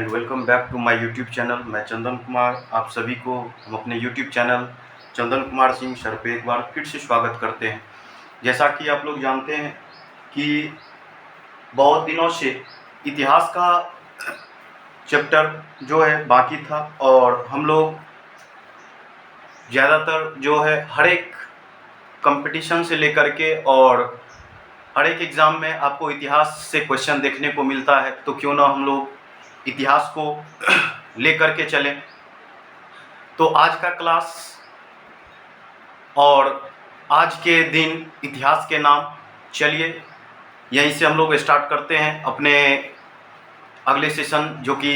And welcome back to my YouTube channel. मैं चंदन कुमार, आप सभी को हम अपने YouTube channel Chandan Kumar Singh sir पे एक बार फिर से स्वागत करते हैं। जैसा कि आप लोग जानते हैं कि बहुत दिनों से इतिहास का चैप्टर जो है बाकी था और हम लोग ज़्यादातर जो है हर एक कंपटीशन से लेकर के और हर एक एग्ज़ाम में आपको इतिहास से क्वेश्चन देखने को मिलता है, तो क्यों ना हम लोग इतिहास को लेकर के चलें। तो आज का क्लास और आज के दिन इतिहास के नाम, चलिए यहीं से हम लोग स्टार्ट करते हैं अपने अगले सेशन जो कि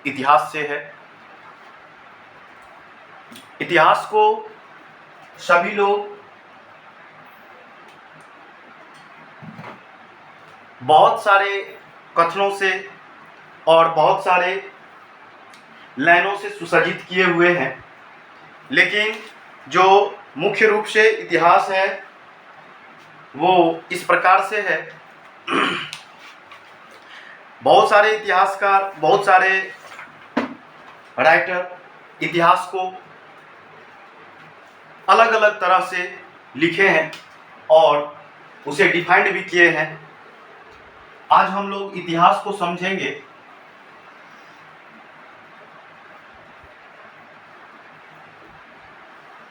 इतिहास से है। इतिहास को सभी लोग बहुत सारे कथनों से और बहुत सारे लाइनों से सुसज्जित किए हुए हैं, लेकिन जो मुख्य रूप से इतिहास है वो इस प्रकार से है। बहुत सारे इतिहासकार, बहुत सारे राइटर इतिहास को अलग अलग तरह से लिखे हैं और उसे डिफाइंड भी किए हैं। आज हम लोग इतिहास को समझेंगे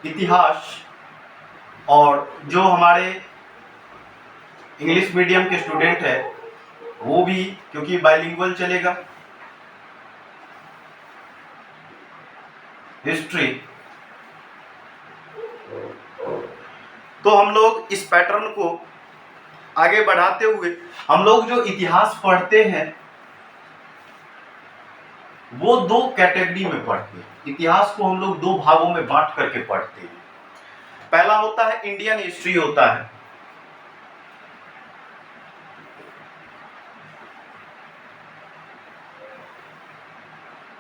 इतिहास, और जो हमारे इंग्लिश मीडियम के स्टूडेंट है वो भी, क्योंकि बाइलिंगुअल चलेगा, हिस्ट्री। तो हम लोग इस पैटर्न को आगे बढ़ाते हुए हम लोग जो इतिहास पढ़ते हैं वो दो कैटेगरी में पढ़ते हैं। इतिहास को हम लोग दो भागों में बांट करके पढ़ते हैं। पहला होता है इंडियन हिस्ट्री होता है,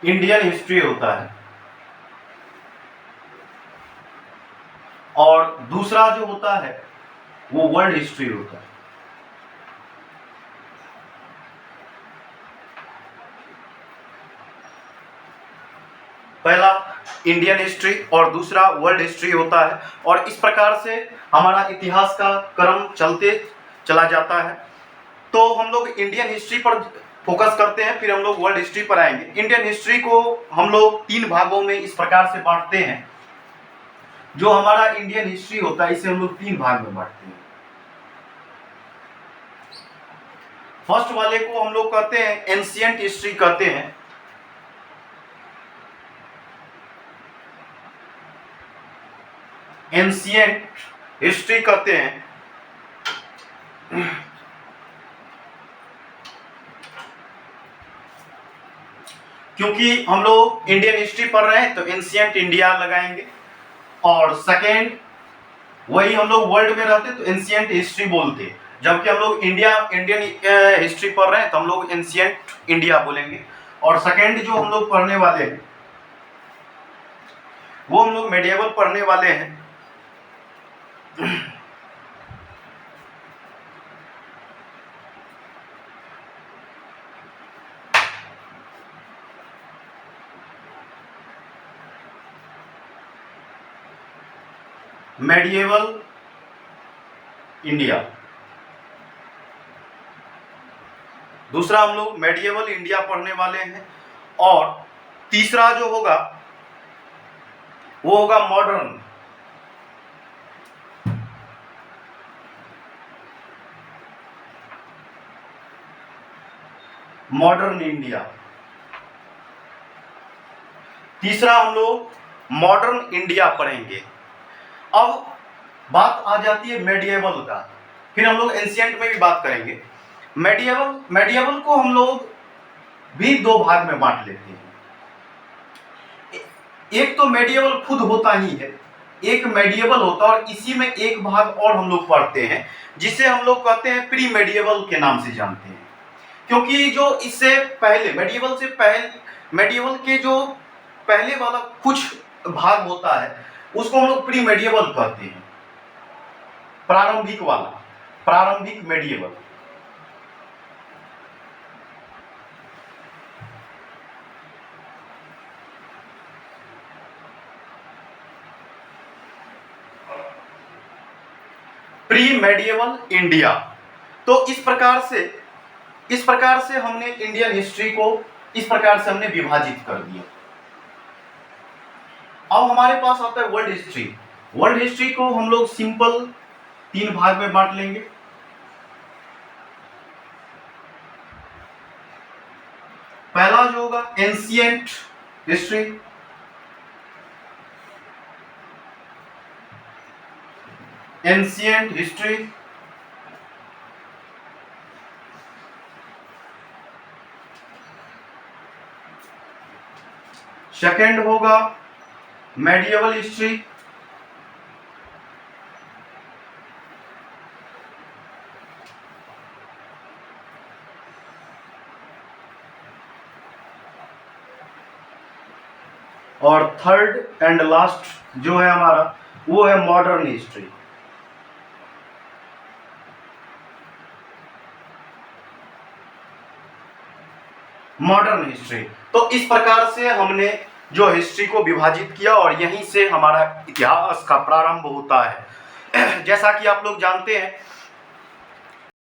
इंडियन हिस्ट्री होता है, और दूसरा जो होता है वो वर्ल्ड हिस्ट्री होता है। पहला इंडियन हिस्ट्री और दूसरा वर्ल्ड हिस्ट्री होता है, और इस प्रकार से हमारा इतिहास का क्रम चलते चला जाता है। तो हम लोग इंडियन हिस्ट्री पर फोकस करते हैं, फिर हम लोग वर्ल्ड हिस्ट्री पर आएंगे। इंडियन हिस्ट्री को हम लोग तीन भागों में इस प्रकार से बांटते हैं। जो हमारा इंडियन हिस्ट्री होता है इसे हम लोग तीन भाग में बांटते हैं। फर्स्ट वाले को हम लोग कहते हैं एंशिएंट हिस्ट्री कहते हैं। एंशिएंट हिस्ट्री कहते हैं क्योंकि हम लोग इंडियन हिस्ट्री पढ़ रहे हैं तो एंशिएंट इंडिया लगाएंगे, और सेकेंड वही हम लोग वर्ल्ड में रहते तो एंशिएंट हिस्ट्री बोलते हैं। जबकि हम लोग इंडियन हिस्ट्री पढ़ रहे हैं तो हम लोग एंशिएंट इंडिया बोलेंगे। और सेकेंड जो हम लोग पढ़ने वाले हैं वो हम लोग मेडिएवल पढ़ने वाले हैं। मेडिएवल इंडिया, दूसरा हम लोग मेडिएवल इंडिया पढ़ने वाले हैं, और तीसरा जो होगा वो होगा मॉडर्न। मॉडर्न इंडिया, तीसरा हम लोग मॉडर्न इंडिया पढ़ेंगे। अब बात आ जाती है मेडिएवल का, फिर हम लोग एंशिएंट में भी बात करेंगे। मेडिएवल को हम लोग भी दो भाग में बांट लेते हैं। एक तो मेडिएवल खुद होता ही है, एक मेडिएवल होता है, और इसी में एक भाग और हम लोग पढ़ते हैं जिसे हम लोग कहते हैं प्री मेडिएवल के नाम से जानते हैं। क्योंकि जो इससे पहले मेडिएवल के जो पहले वाला कुछ भाग होता है उसको हम लोग प्री मेडिएवल कहते हैं, प्रारंभिक वाला, प्रारंभिक मेडिएवल। Pre medieval India. तो इस प्रकार से हमने इंडियन हिस्ट्री को इस प्रकार से हमने विभाजित कर दिया। अब हमारे पास आता है वर्ल्ड हिस्ट्री। वर्ल्ड हिस्ट्री को हम लोग सिंपल 3 भाग में बांट लेंगे। पहला जो होगा ancient history, ancient history. Second होगा मेडिएवल हिस्ट्री। और थर्ड एंड लास्ट जो है हमारा वो है मॉडर्न हिस्ट्री। Modern history. तो इस प्रकार से हमने जो हिस्ट्री को विभाजित किया और यहीं से हमारा इतिहास का प्रारंभ होता है। जैसा कि आप लोग जानते हैं